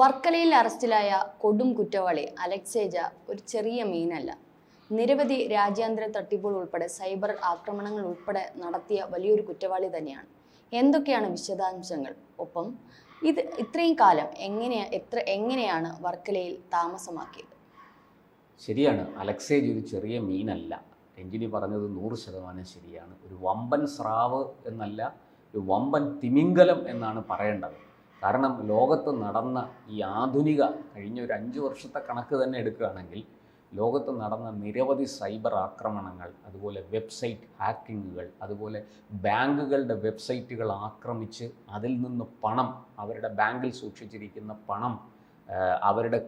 വർക്കലയിൽ അറസ്റ്റിലായ കൊടും കുറ്റവാളി അലക്സേജ ഒരു ചെറിയ മീനല്ല. നിരവധി രാജ്യാന്തര തട്ടിപ്പുകൾ ഉൾപ്പെടെ സൈബർ ആക്രമണങ്ങൾ ഉൾപ്പെടെ നടത്തിയ വലിയൊരു കുറ്റവാളി തന്നെയാണ്. എന്തൊക്കെയാണ് വിശദാംശങ്ങൾ? ഒപ്പം ഇത് ഇത്രയും കാലം എങ്ങനെയാണ് വർക്കലയിൽ താമസമാക്കിയത്? ശരിയാണ്, അലക്സേജ് ഒരു ചെറിയ മീനല്ല. രഞ്ജിനി പറഞ്ഞത് 100% ശരിയാണ്. ഒരു വമ്പൻ സ്രാവ് എന്നല്ല, ഒരു വമ്പൻ തിമിംഗലം എന്നാണ് പറയേണ്ടത്. കാരണം ലോകത്ത് നടന്ന ഈ ആധുനിക കഴിഞ്ഞ ഒരു 5 വർഷത്തെ കണക്ക് തന്നെ എടുക്കുകയാണെങ്കിൽ ലോകത്ത് നടന്ന നിരവധി സൈബർ ആക്രമണങ്ങൾ, അതുപോലെ വെബ്സൈറ്റ് ഹാക്കിങ്ങുകൾ, അതുപോലെ ബാങ്കുകളുടെ വെബ്സൈറ്റുകൾ ആക്രമിച്ച് അതിൽ നിന്ന് പണം, അവരുടെ ബാങ്കിൽ സൂക്ഷിച്ചിരിക്കുന്ന പണം അവരുടെ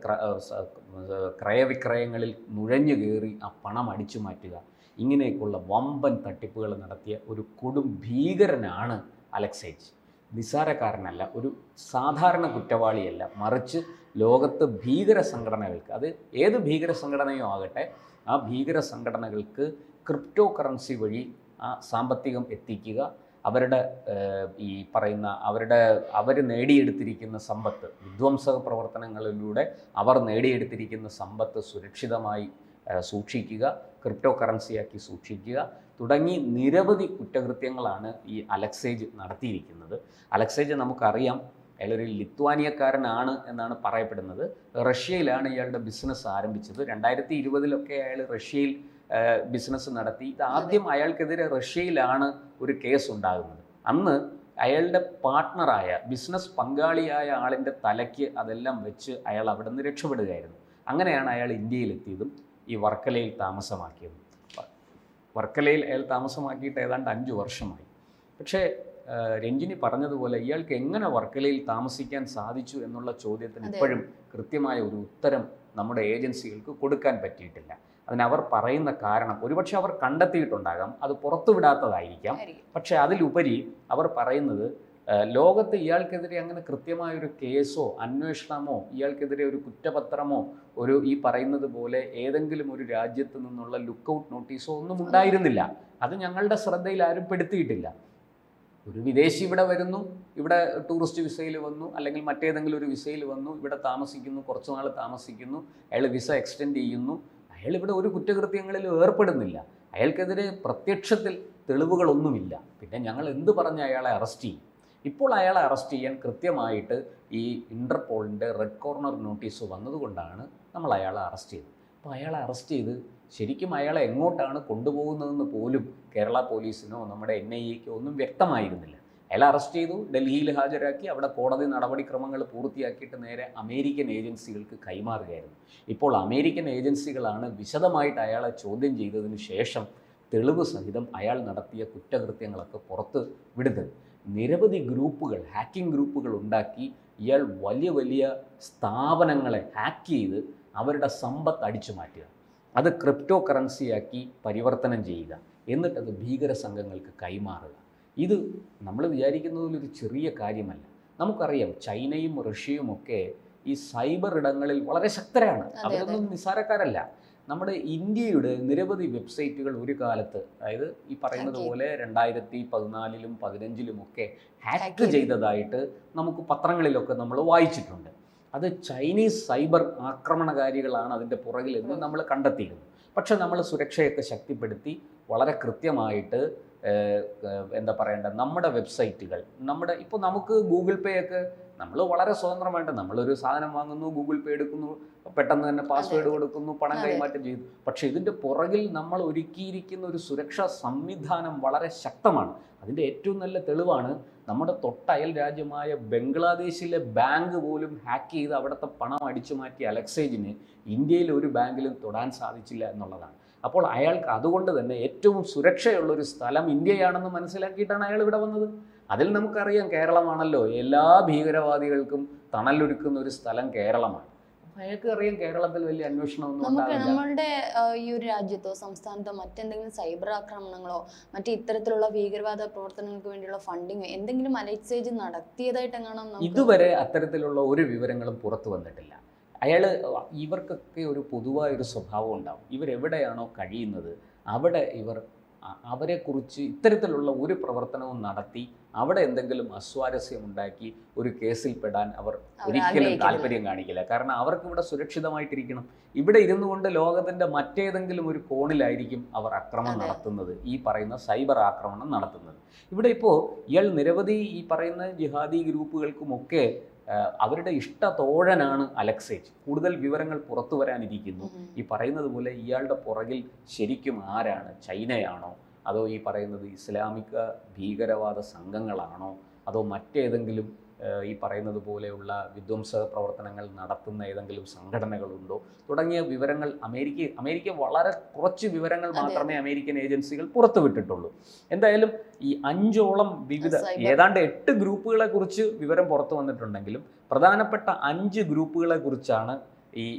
ക്രയവിക്രയങ്ങളിൽ നുഴഞ്ഞു കയറി ആ പണം അടിച്ചു മാറ്റുക, ഇങ്ങനെയൊക്കെയുള്ള വമ്പൻ തട്ടിപ്പുകൾ നടത്തിയ ഒരു കൊടും ഭീകരനാണ് അലക്സേജ്. നിസ്സാരക്കാരനല്ല, ഒരു സാധാരണ കുറ്റവാളിയല്ല, മറിച്ച് ലോകത്ത് ഭീകര സംഘടനകൾക്ക്, അത് ഏത് ഭീകര സംഘടനയോ ആകട്ടെ, ആ ഭീകര സംഘടനകൾക്ക് ക്രിപ്റ്റോ കറൻസി വഴി ആ സാമ്പത്തികം എത്തിക്കുക, അവരുടെ ഈ പറയുന്ന അവർ നേടിയെടുത്തിരിക്കുന്ന സമ്പത്ത്, വിധ്വംസക പ്രവർത്തനങ്ങളിലൂടെ അവർ നേടിയെടുത്തിരിക്കുന്ന സമ്പത്ത് സുരക്ഷിതമായി സൂക്ഷിക്കുക, ക്രിപ്റ്റോ കറൻസിയാക്കി സൂക്ഷിക്കുക തുടങ്ങി നിരവധി കുറ്റകൃത്യങ്ങളാണ് ഈ അലക്സേജ് നടത്തിയിരിക്കുന്നത്. അലക്സേജ് നമുക്കറിയാം, അയാളൊരു ലിത്വാനിയക്കാരനാണ് എന്നാണ് പറയപ്പെടുന്നത്. റഷ്യയിലാണ് ഇയാളുടെ ബിസിനസ് ആരംഭിച്ചത്. 2020 അയാൾ റഷ്യയിൽ ബിസിനസ് നടത്തി. ഇത് ആദ്യം അയാൾക്കെതിരെ റഷ്യയിലാണ് ഒരു കേസ് ഉണ്ടാകുന്നത്. അന്ന് അയാളുടെ പാർട്ട്ണറായ, ബിസിനസ് പങ്കാളിയായ ആളിൻ്റെ തലയ്ക്ക് അതെല്ലാം വെച്ച് അയാൾ അവിടെ നിന്ന് രക്ഷപ്പെടുകയായിരുന്നു. അങ്ങനെയാണ് അയാൾ ഇന്ത്യയിലെത്തിയതും ഈ വർക്കലയിൽ താമസമാക്കിയതും. വർക്കലയിൽ അയാൾ താമസമാക്കിയിട്ട് ഏതാണ്ട് 5 വർഷമായി. പക്ഷേ രഞ്ജിനി പറഞ്ഞതുപോലെ ഇയാൾക്ക് എങ്ങനെ വർക്കലയിൽ താമസിക്കാൻ സാധിച്ചു എന്നുള്ള ചോദ്യത്തിന് ഇപ്പോഴും കൃത്യമായ ഒരു ഉത്തരം നമ്മുടെ ഏജൻസികൾക്ക് കൊടുക്കാൻ പറ്റിയിട്ടില്ല. അതിനവർ പറയുന്ന കാരണം ഒരുപക്ഷെ അവർ കണ്ടെത്തിയിട്ടുണ്ടാകാം, അത് പുറത്തുവിടാത്തതായിരിക്കാം. പക്ഷെ അതിലുപരി അവർ പറയുന്നത് ലോകത്ത് ഇയാൾക്കെതിരെ അങ്ങനെ കൃത്യമായൊരു കേസോ അന്വേഷണമോ, ഇയാൾക്കെതിരെ ഒരു കുറ്റപത്രമോ, ഒരു ഈ പറയുന്നത് പോലെ ഏതെങ്കിലും ഒരു രാജ്യത്ത് നിന്നുള്ള ലുക്കൗട്ട് നോട്ടീസോ ഒന്നും ഉണ്ടായിരുന്നില്ല. അത് ഞങ്ങളുടെ ശ്രദ്ധയിൽ ആരും പെടുത്തിയിട്ടില്ല. ഒരു വിദേശി ഇവിടെ വരുന്നു, ഇവിടെ ടൂറിസ്റ്റ് വിസയിൽ വന്നു, അല്ലെങ്കിൽ മറ്റേതെങ്കിലും ഒരു വിസയിൽ വന്നു, ഇവിടെ താമസിക്കുന്നു, കുറച്ച് നാൾ താമസിക്കുന്നു, അയാൾ വിസ എക്സ്റ്റെൻഡ് ചെയ്യുന്നു, അയാൾ ഇവിടെ ഒരു കുറ്റകൃത്യങ്ങളിൽ ഏർപ്പെടുന്നില്ല, അയാൾക്കെതിരെ പ്രത്യക്ഷത്തിൽ തെളിവുകളൊന്നുമില്ല. പിന്നെ ഞങ്ങൾ എന്ത് പറഞ്ഞ് അയാളെ അറസ്റ്റ് ചെയ്യും? ഇപ്പോൾ അയാളെ അറസ്റ്റ് ചെയ്യാൻ കൃത്യമായിട്ട് ഈ ഇൻ്റർപോളിൻ്റെ റെഡ് കോർണർ നോട്ടീസ് വന്നതുകൊണ്ടാണ് നമ്മൾ അയാളെ അറസ്റ്റ് ചെയ്തത്. അപ്പോൾ അയാളെ അറസ്റ്റ് ചെയ്ത് ശരിക്കും അയാളെ എങ്ങോട്ടാണ് കൊണ്ടുപോകുന്നതെന്ന് പോലും കേരള പോലീസിനോ നമ്മുടെ NIAക്കോ ഒന്നും വ്യക്തമായിരുന്നില്ല. അയാളെ അറസ്റ്റ് ചെയ്തു, ഡൽഹിയിൽ ഹാജരാക്കി, അവിടെ കോടതി നടപടിക്രമങ്ങൾ പൂർത്തിയാക്കിയിട്ട് നേരെ അമേരിക്കൻ ഏജൻസികൾക്ക് കൈമാറുകയായിരുന്നു. ഇപ്പോൾ അമേരിക്കൻ ഏജൻസികളാണ് വിശദമായിട്ട് അയാളെ ചോദ്യം ചെയ്തതിന് ശേഷം തെളിവ് സഹിതം അയാൾ നടത്തിയ കുറ്റകൃത്യങ്ങളൊക്കെ പുറത്ത് വിടുന്നത്. നിരവധി ഗ്രൂപ്പുകൾ, ഹാക്കിംഗ് ഗ്രൂപ്പുകൾ ഉണ്ടാക്കി ഇയാൾ വലിയ വലിയ സ്ഥാപനങ്ങളെ ഹാക്ക് ചെയ്ത് അവരുടെ സമ്പത്ത് അടിച്ചു മാറ്റുക, അത് ക്രിപ്റ്റോ കറൻസിയാക്കി പരിവർത്തനം ചെയ്യുക, എന്നിട്ടത് ഭീകര സംഘങ്ങൾക്ക് കൈമാറുക. ഇത് നമ്മൾ വിചാരിക്കുന്നതിലൊരു ചെറിയ കാര്യമല്ല. നമുക്കറിയാം, ചൈനയും റഷ്യയും ഒക്കെ ഈ സൈബർ ഇടങ്ങളിൽ വളരെ ശക്തരാണ്. അവരൊന്നും നിസ്സാരക്കാരല്ല. നമ്മുടെ ഇന്ത്യയുടെ നിരവധി വെബ്സൈറ്റുകൾ ഒരു കാലത്ത്, അതായത് ഈ പറയുന്നത് പോലെ 2014-ലും 2015-ലും ഹാക്ക് ചെയ്തതായിട്ട് നമുക്ക് പത്രങ്ങളിലൊക്കെ നമ്മൾ വായിച്ചിട്ടുണ്ട്. അത് ചൈനീസ് സൈബർ ആക്രമണകാരികളാണ് അതിൻ്റെ പുറകിൽ എന്ന് നമ്മൾ കണ്ടെത്തിയിരുന്നു. പക്ഷെ നമ്മൾ സുരക്ഷയൊക്കെ ശക്തിപ്പെടുത്തി വളരെ കൃത്യമായിട്ട് എന്താ പറയേണ്ടത്, നമ്മുടെ വെബ്സൈറ്റുകൾ, ഇപ്പോൾ നമുക്ക് ഗൂഗിൾ പേ ഒക്കെ നമ്മൾ വളരെ സ്വതന്ത്രമായിട്ട് നമ്മളൊരു സാധനം വാങ്ങുന്നു, ഗൂഗിൾ പേ എടുക്കുന്നു, പെട്ടെന്ന് തന്നെ പാസ്വേഡ് കൊടുക്കുന്നു, പണം കൈമാറ്റം ചെയ്തു. പക്ഷേ ഇതിൻ്റെ പുറകിൽ നമ്മൾ ഒരുക്കിയിരിക്കുന്ന ഒരു സുരക്ഷാ സംവിധാനം വളരെ ശക്തമാണ്. അതിൻ്റെ ഏറ്റവും നല്ല തെളിവാണ് നമ്മുടെ തൊട്ടയൽ രാജ്യമായ ബംഗ്ലാദേശിലെ ബാങ്ക് പോലും ഹാക്ക് ചെയ്ത് അവിടുത്തെ പണം അടിച്ചു മാറ്റിയ അലക്സേജിന് ഇന്ത്യയിൽ ഒരു ബാങ്കിലും തൊടാൻ സാധിച്ചില്ല എന്നുള്ളതാണ്. അപ്പോൾ അയാൾക്ക് അതുകൊണ്ട് തന്നെ ഏറ്റവും സുരക്ഷയുള്ളൊരു സ്ഥലം ഇന്ത്യയാണെന്ന് മനസ്സിലാക്കിയിട്ടാണ് അയാൾ ഇവിടെ വന്നത്. അതിൽ നമുക്കറിയാം, കേരളമാണല്ലോ എല്ലാ ഭീകരവാദികൾക്കും തണലൊരുക്കുന്ന ഒരു സ്ഥലം കേരളമാണ്. അയാൾക്ക് അറിയാം കേരളത്തിൽ വലിയ അന്വേഷണമൊന്നും ഉണ്ടാവില്ല. നമ്മളുടെ ഈ ഒരു രാജ്യത്തോ സംസ്ഥാനത്തോ മറ്റെന്തെങ്കിലും സൈബർ ആക്രമണങ്ങളോ മറ്റു ഇത്തരത്തിലുള്ള ഭീകരവാദ പ്രവർത്തനങ്ങൾക്ക് വേണ്ടിയുള്ള ഫണ്ടിങ്ങോ എന്തെങ്കിലും അലക്സേജ് നടത്തിയതായിട്ട് ഇതുവരെ അത്തരത്തിലുള്ള ഒരു വിവരങ്ങളും പുറത്തു വന്നിട്ടില്ല. ഇവർക്കൊക്കെ ഒരു പൊതുവായൊരു സ്വഭാവം ഉണ്ടാവും. ഇവരെവിടെയാണോ കഴിയുന്നത് അവിടെ ഇവർ അവരെക്കുറിച്ച് ഇത്തരത്തിലുള്ള ഒരു പ്രവർത്തനവും നടത്തി അവിടെ എന്തെങ്കിലും അസ്വാരസ്യം ഉണ്ടാക്കി ഒരു കേസിൽ പെടാൻ അവർ ഒരിക്കലും താല്പര്യം കാണിക്കില്ല. കാരണം അവർക്ക് ഇവിടെ സുരക്ഷിതമായിട്ടിരിക്കണം. ഇവിടെ ഇരുന്നു കൊണ്ട് ലോകത്തിൻ്റെ മറ്റേതെങ്കിലും ഒരു കോണിലായിരിക്കും അവർ ആക്രമണം നടത്തുന്നത്, ഈ പറയുന്ന സൈബർ ആക്രമണം നടത്തുന്നത്. ഇവിടെ ഇപ്പോൾ ഇയാൾ നിരവധി ഈ പറയുന്ന ജിഹാദി ഗ്രൂപ്പുകൾക്കുമൊക്കെ അവരുടെ ഇഷ്ടതോഴനാണ് അലക്സേജ്. കൂടുതൽ വിവരങ്ങൾ പുറത്തു വരാനിരിക്കുന്നു. ഈ പറയുന്നത് പോലെ ഇയാളുടെ പുറകിൽ ശരിക്കും ആരാണ്? ചൈനയാണോ, അതോ ഈ പറയുന്നത് ഇസ്ലാമിക ഭീകരവാദ സംഘങ്ങളാണോ, അതോ മറ്റേതെങ്കിലും ഈ പറയുന്നത് പോലെയുള്ള വിധ്വംസ പ്രവർത്തനങ്ങൾ നടത്തുന്ന ഏതെങ്കിലും സംഘടനകളുണ്ടോ തുടങ്ങിയ വിവരങ്ങൾ അമേരിക്ക വളരെ കുറച്ച് വിവരങ്ങൾ മാത്രമേ അമേരിക്കൻ ഏജൻസികൾ പുറത്തുവിട്ടിട്ടുള്ളൂ. എന്തായാലും ഈ 5ഓളം വിവിധ ഏതാണ്ട് 8 ഗ്രൂപ്പുകളെ കുറിച്ച് വിവരം പുറത്തു വന്നിട്ടുണ്ടെങ്കിലും പ്രധാനപ്പെട്ട 5 ഗ്രൂപ്പുകളെ കുറിച്ചാണ്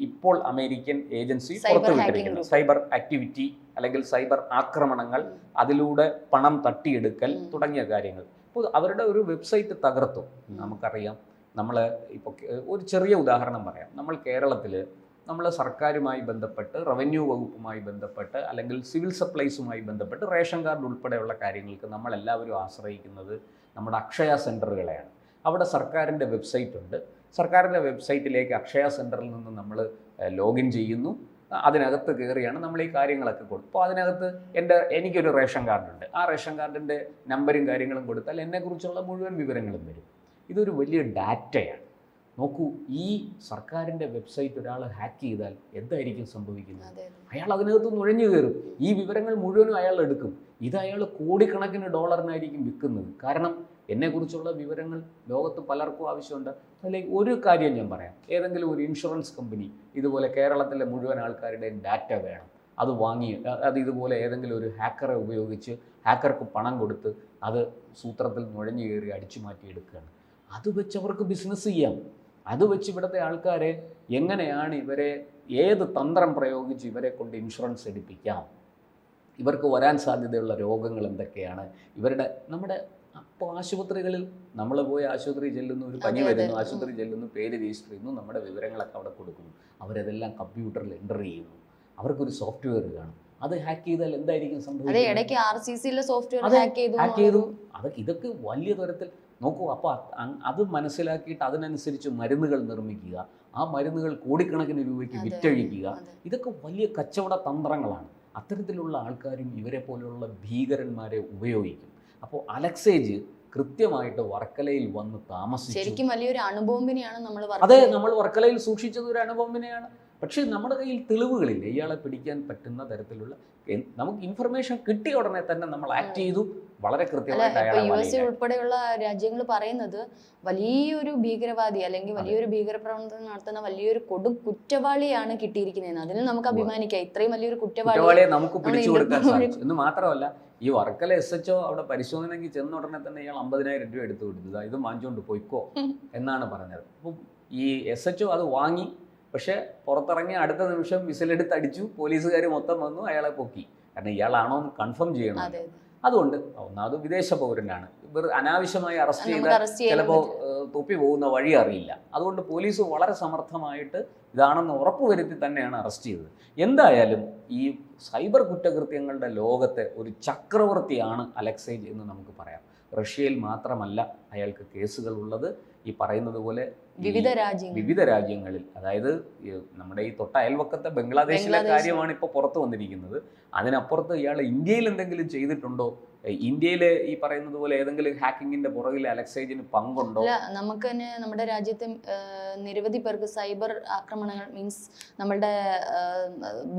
ഇപ്പോൾ അമേരിക്കൻ ഏജൻസി പുറത്തുവിട്ടിരിക്കുന്നത്. സൈബർ ആക്ടിവിറ്റി അല്ലെങ്കിൽ സൈബർ ആക്രമണങ്ങൾ, അതിലൂടെ പണം തട്ടിയെടുക്കൽ തുടങ്ങിയ കാര്യങ്ങൾ. അപ്പോൾ അവരുടെ ഒരു വെബ്സൈറ്റ് തകർത്തു. നമുക്കറിയാം, നമ്മൾ ഇപ്പോൾ ഒരു ചെറിയ ഉദാഹരണം പറയാം. നമ്മൾ കേരളത്തിൽ നമ്മൾ സർക്കാരുമായി ബന്ധപ്പെട്ട്, റവന്യൂ വകുപ്പുമായി ബന്ധപ്പെട്ട്, അല്ലെങ്കിൽ സിവിൽ സപ്ലൈസുമായി ബന്ധപ്പെട്ട് റേഷൻ കാർഡ് ഉൾപ്പെടെയുള്ള കാര്യങ്ങൾക്ക് നമ്മളെല്ലാവരും ആശ്രയിക്കുന്നത് നമ്മുടെ അക്ഷയ സെൻറ്ററുകളെയാണ്. അവിടെ സർക്കാരിൻ്റെ വെബ്സൈറ്റ് ഉണ്ട്. സർക്കാരിൻ്റെ വെബ്സൈറ്റിലേക്ക് അക്ഷയ സെൻറ്ററിൽ നിന്ന് നമ്മൾ ലോഗിൻ ചെയ്യുന്നു. അതിനകത്ത് കയറിയാണ് നമ്മൾ ഈ കാര്യങ്ങളൊക്കെ കൊടുക്കും. അപ്പോൾ അതിനകത്ത് എനിക്കൊരു റേഷൻ കാർഡുണ്ട്. ആ റേഷൻ കാർഡിൻ്റെ നമ്പരും കാര്യങ്ങളും കൊടുത്താൽ എന്നെക്കുറിച്ചുള്ള മുഴുവൻ വിവരങ്ങളും വരും. ഇതൊരു വലിയ ഡാറ്റയാണ്. നോക്കൂ, ഈ സർക്കാരിൻ്റെ വെബ്സൈറ്റ് ഒരാൾ ഹാക്ക് ചെയ്താൽ എന്തായിരിക്കും സംഭവിക്കുന്നത്? അയാൾ അതിനകത്ത് നുഴഞ്ഞു കയറും. ഈ വിവരങ്ങൾ മുഴുവനും അയാൾ എടുക്കും. ഇത് അയാൾ കോടിക്കണക്കിന് ഡോളറിനായിരിക്കും വിൽക്കുന്നത്. കാരണം എന്നെക്കുറിച്ചുള്ള വിവരങ്ങൾ ലോകത്ത് പലർക്കും ആവശ്യമുണ്ട്. അല്ലെങ്കിൽ ഒരു കാര്യം ഞാൻ പറയാം, ഏതെങ്കിലും ഒരു ഇൻഷുറൻസ് കമ്പനി ഇതുപോലെ കേരളത്തിലെ മുഴുവൻ ആൾക്കാരുടെയും ഡാറ്റ വേണം, അത് വാങ്ങി അത് ഇതുപോലെ ഏതെങ്കിലും ഒരു ഹാക്കറെ ഉപയോഗിച്ച് ഹാക്കർക്ക് പണം കൊടുത്ത് അത് സൂത്രത്തിൽ നുഴഞ്ഞു കയറി അടിച്ചു മാറ്റിയെടുക്കുകയാണ്. അത് വെച്ച് അവർക്ക് ബിസിനസ് ചെയ്യാം. അത് വെച്ച് ഇവിടുത്തെ ആൾക്കാരെ എങ്ങനെയാണ് ഏത് തന്ത്രം പ്രയോഗിച്ച് ഇവരെ കൊണ്ട് ഇൻഷുറൻസ് എടുപ്പിക്കാം, ഇവർക്ക് വരാൻ സാധ്യതയുള്ള രോഗങ്ങൾ എന്തൊക്കെയാണ്, നമ്മുടെ അപ്പോൾ ആശുപത്രികളിൽ നമ്മൾ പോയി ആശുപത്രി ചെല്ലുന്നു, ഒരു പനി വരുന്നു, ആശുപത്രി ചെല്ലുന്നു, പേര് രജിസ്റ്റർ ചെയ്യുന്നു, നമ്മുടെ വിവരങ്ങളൊക്കെ അവിടെ കൊടുക്കുന്നു. അവരതെല്ലാം കമ്പ്യൂട്ടറിൽ എൻ്റർ ചെയ്യുന്നു. അവർക്കൊരു സോഫ്റ്റ്വെയർ കാണും. അത് ഹാക്ക് ചെയ്താൽ എന്തായിരിക്കും സംഭവിക്കുന്നത്? ഇതൊക്കെ വലിയ തരത്തിൽ നോക്കൂ. അപ്പോൾ അത് മനസ്സിലാക്കിയിട്ട് അതിനനുസരിച്ച് മരുന്നുകൾ നിർമ്മിക്കുക, ആ മരുന്നുകൾ കോടിക്കണക്കിന് രൂപയ്ക്ക് വിറ്റഴിക്കുക, ഇതൊക്കെ വലിയ കച്ചവട തന്ത്രങ്ങളാണ്. അത്തരത്തിലുള്ള ആൾക്കാരും ഇവരെ പോലെയുള്ള ഭീകരന്മാരെ ഉപയോഗിക്കും. അപ്പോൾ അലക്സേജ് കൃത്യമായിട്ട് വർക്കലയിൽ വന്ന് താമസിച്ചു. ശരിക്കും വലിയൊരു അണുബോംബിനെയാണ് നമ്മൾ. അതെ, നമ്മൾ വർക്കലയിൽ സൂക്ഷിച്ചത് ഒരു അണുബോംബിനെയാണ്. പക്ഷേ നമ്മുടെ കയ്യിൽ തെളിവുകളില്ല. ഇയാളെ പിടിക്കാൻ പറ്റുന്ന തരത്തിലുള്ള നമുക്ക് ഇൻഫർമേഷൻ കിട്ടിയ ഉടനെ തന്നെ നമ്മൾ ആക്ട് ചെയ്തു. വളരെ കൃത്യമായിട്ട് USA ഉൾപ്പെടെയുള്ള രാജ്യങ്ങൾ പറയുന്നത് വലിയൊരു ഭീകരവാദി അല്ലെങ്കിൽ വലിയൊരു ഭീകരപ്രവർത്തനം നടത്തുന്ന വലിയൊരു കൊടും കുറ്റവാളിയാണ് കിട്ടിയിരിക്കുന്നത്. അതിൽ നമുക്ക് അഭിമാനിക്കാം. ഇത്രയും വലിയൊരു കുറ്റവാളിയെ നമുക്ക് പിടിച്ചു കൊടുക്കാൻ സാധിച്ചു എന്ന് മാത്രമല്ല, ഈ വർക്കല SHO അവിടെ പരിശോധനയ്ക്ക് ചെന്ന ഉടനെ തന്നെ ഇയാൾ 50,000 രൂപ എടുത്തു കൊടുത്തത്, ഇത് വാങ്ങിച്ചുകൊണ്ട് പോയിക്കോ എന്നാണ് പറഞ്ഞത്. അപ്പം ഈ SHO അത് വാങ്ങി. പക്ഷേ പുറത്തിറങ്ങി അടുത്ത നിമിഷം വിസിലെടുത്ത് അടിച്ചു. പോലീസുകാർ മൊത്തം വന്നു അയാളെ പൊക്കി. കാരണം ഇയാളാണോ എന്ന് കൺഫേം ചെയ്യണം. അതുകൊണ്ട് ഒന്നാമത് വിദേശ പൗരനാണ്. ഇവർ അനാവശ്യമായി അറസ്റ്റ് ചെയ്താൽ ചിലപ്പോൾ തൊപ്പി പോകുന്ന വഴി അറിയില്ല. അതുകൊണ്ട് പോലീസ് വളരെ സമർത്ഥമായിട്ട് ഇതാണെന്ന് ഉറപ്പുവരുത്തി തന്നെയാണ് അറസ്റ്റ് ചെയ്തത്. എന്തായാലും ഈ സൈബർ കുറ്റകൃത്യങ്ങളുടെ ലോകത്തെ ഒരു ചക്രവർത്തിയാണ് അലക്സേജ് എന്ന് നമുക്ക് പറയാം. റഷ്യയിൽ മാത്രമല്ല അയാൾക്ക് കേസുകൾ ഉള്ളത്. ഈ പറയുന്നത് പോലെ വിവിധ രാജ്യങ്ങളിൽ, അതായത് നമ്മുടെ ഈ തൊട്ട അയൽവക്കത്തെ ബംഗ്ലാദേശിലെ കാര്യമാണ് ഇപ്പോൾ പുറത്തു വന്നിരിക്കുന്നത്. അതിനപ്പുറത്ത് ഇയാൾ ഇന്ത്യയിൽ എന്തെങ്കിലും ചെയ്തിട്ടുണ്ടോ, ഇന്ത്യയിലെ ഈ പറയുന്നത് പോലെ ഏതെങ്കിലും ഹാക്കിങ്ങിന്റെ പുറകിൽ അലക്സേജിന് പങ്കുണ്ടോ? നമുക്ക് തന്നെ നമ്മുടെ രാജ്യത്തെ നിരവധി പേർക്ക് സൈബർ ആക്രമണങ്ങൾ മീൻസ് നമ്മളുടെ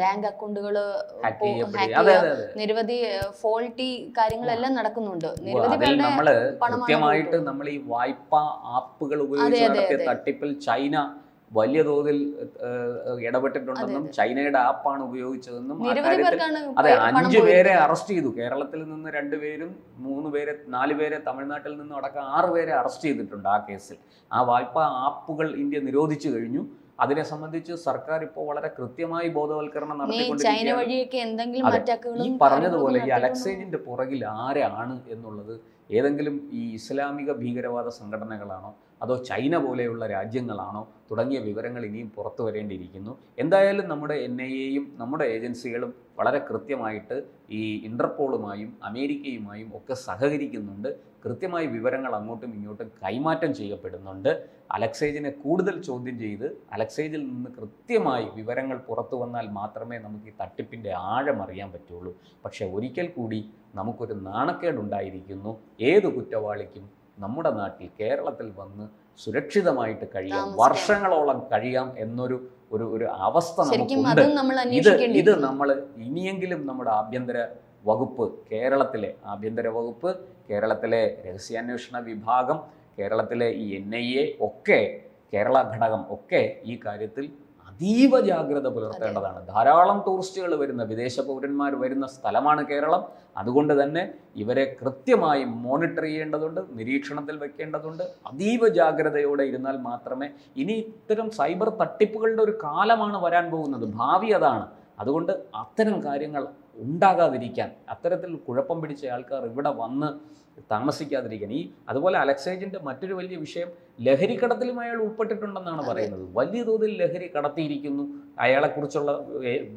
ബാങ്ക് അക്കൗണ്ടുകൾ നിരവധി ഫോൾട്ടി കാര്യങ്ങളെല്ലാം നടക്കുന്നുണ്ട്. നിരവധി പേരുടെ കൃത്യമായിട്ട് നമ്മൾ ഈ വായ്പാ ആപ്പുകൾ ഉപയോഗിച്ച് നടത്തിയ തട്ടിപ്പിൽ ചൈന വലിയ തോതിൽ ഇടപെട്ടിട്ടുണ്ടെന്നും ചൈനയുടെ ആപ്പാണ് ഉപയോഗിച്ചതെന്നും അതെ 5 പേരെ അറസ്റ്റ് ചെയ്തു. കേരളത്തിൽ നിന്ന് 2 പേരും 3 പേരെ 4 പേരെ തമിഴ്നാട്ടിൽ നിന്നും അടക്കം 6 പേരെ അറസ്റ്റ് ചെയ്തിട്ടുണ്ട് ആ കേസിൽ. ആ വായ്പാ ആപ്പുകൾ ഇന്ത്യ നിരോധിച്ചു കഴിഞ്ഞു. അതിനെ സംബന്ധിച്ച് സർക്കാർ ഇപ്പോൾ വളരെ കൃത്യമായി ബോധവൽക്കരണം നടത്തിക്കൊണ്ടിരിക്കുകയാണ്. ഈ പറഞ്ഞതുപോലെ ഈ അലക്സേജിന്റെ പുറകിൽ ആരാണ് എന്നുള്ളത് ഏതെങ്കിലും ഈ ഇസ്ലാമിക ഭീകരവാദ സംഘടനകളാണോ അതോ ചൈന പോലെയുള്ള രാജ്യങ്ങളാണോ തുടങ്ങിയ വിവരങ്ങൾ ഇനിയും പുറത്തു വരേണ്ടിയിരിക്കുന്നു. എന്തായാലും നമ്മുടെ NIAയും നമ്മുടെ ഏജൻസികളും വളരെ കൃത്യമായിട്ട് ഈ ഇൻ്റർപോളുമായും അമേരിക്കയുമായും ഒക്കെ സഹകരിക്കുന്നുണ്ട്. കൃത്യമായി വിവരങ്ങൾ അങ്ങോട്ടും ഇങ്ങോട്ടും കൈമാറ്റം ചെയ്യപ്പെടുന്നുണ്ട്. അലക്സേജിനെ കൂടുതൽ ചോദ്യം ചെയ്ത് അലക്സേജിൽ നിന്ന് കൃത്യമായി വിവരങ്ങൾ പുറത്തു വന്നാൽ മാത്രമേ നമുക്ക് ഈ തട്ടിപ്പിൻ്റെ ആഴം അറിയാൻ പറ്റുള്ളൂ. പക്ഷേ ഒരിക്കൽ കൂടി നമുക്കൊരു നാണക്കേടുണ്ടായിരിക്കുന്നു. ഏത് കുറ്റവാളിക്കും നമ്മുടെ നാട്ടിൽ കേരളത്തിൽ വന്ന് സുരക്ഷിതമായിട്ട് കഴിയാം, വർഷങ്ങളോളം കഴിയാം എന്നൊരു ഒരു അവസ്ഥ നമുക്കുണ്ട്. ഇത് നമ്മൾ ഇനിയെങ്കിലും നമ്മുടെ ആഭ്യന്തര വകുപ്പ്, കേരളത്തിലെ ആഭ്യന്തര വകുപ്പ്, കേരളത്തിലെ രഹസ്യാന്വേഷണ വിഭാഗം, കേരളത്തിലെ ഈ NIA ഒക്കെ, കേരള ഘടകം ഒക്കെ ഈ കാര്യത്തിൽ അതീവ ജാഗ്രത പുലർത്തേണ്ടതാണ്. ധാരാളം ടൂറിസ്റ്റുകൾ വരുന്ന, വിദേശ പൗരന്മാർ വരുന്ന സ്ഥലമാണ് കേരളം. അതുകൊണ്ട് തന്നെ ഇവരെ കൃത്യമായി മോണിറ്റർ ചെയ്യേണ്ടതുണ്ട്, നിരീക്ഷണത്തിൽ വെക്കേണ്ടതുണ്ട്. അതീവ ജാഗ്രതയോടെ ഇരുന്നാൽ മാത്രമേ, ഇനി ഇത്തരം സൈബർ തട്ടിപ്പുകളുടെ ഒരു കാലമാണ് വരാൻ പോകുന്നത്, ഭാവി അതാണ്. അതുകൊണ്ട് അത്തരം കാര്യങ്ങൾ ഉണ്ടാകാതിരിക്കാൻ, അത്തരത്തിൽ കുഴപ്പം പിടിച്ച ആൾക്കാർ ഇവിടെ വന്ന് താമസിക്കാതിരിക്കാൻ. അതുപോലെ അലക്സേജിൻ്റെ മറ്റൊരു വലിയ വിഷയം, ലഹരിക്കടത്തിലും അയാൾ ഉൾപ്പെട്ടിട്ടുണ്ടെന്നാണ് പറയുന്നത്. വലിയ തോതിൽ ലഹരി കടത്തിയിരിക്കുന്നു. അയാളെക്കുറിച്ചുള്ള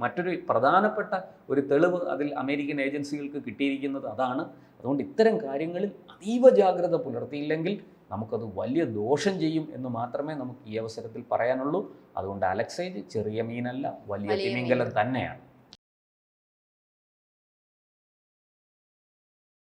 മറ്റൊരു പ്രധാനപ്പെട്ട ഒരു തെളിവ് അതിൽ അമേരിക്കൻ ഏജൻസികൾക്ക് കിട്ടിയിരിക്കുന്നത് അതാണ്. അതുകൊണ്ട് ഇത്തരം കാര്യങ്ങളിൽ അതീവ ജാഗ്രത പുലർത്തിയില്ലെങ്കിൽ നമുക്കത് വലിയ ദോഷം ചെയ്യും എന്ന് മാത്രമേ നമുക്ക് ഈ അവസരത്തിൽ പറയാനുള്ളൂ. അതുകൊണ്ട് അലക്സേജ് ചെറിയ മീനല്ല, വലിയ തിമിംഗലം തന്നെയാണ്.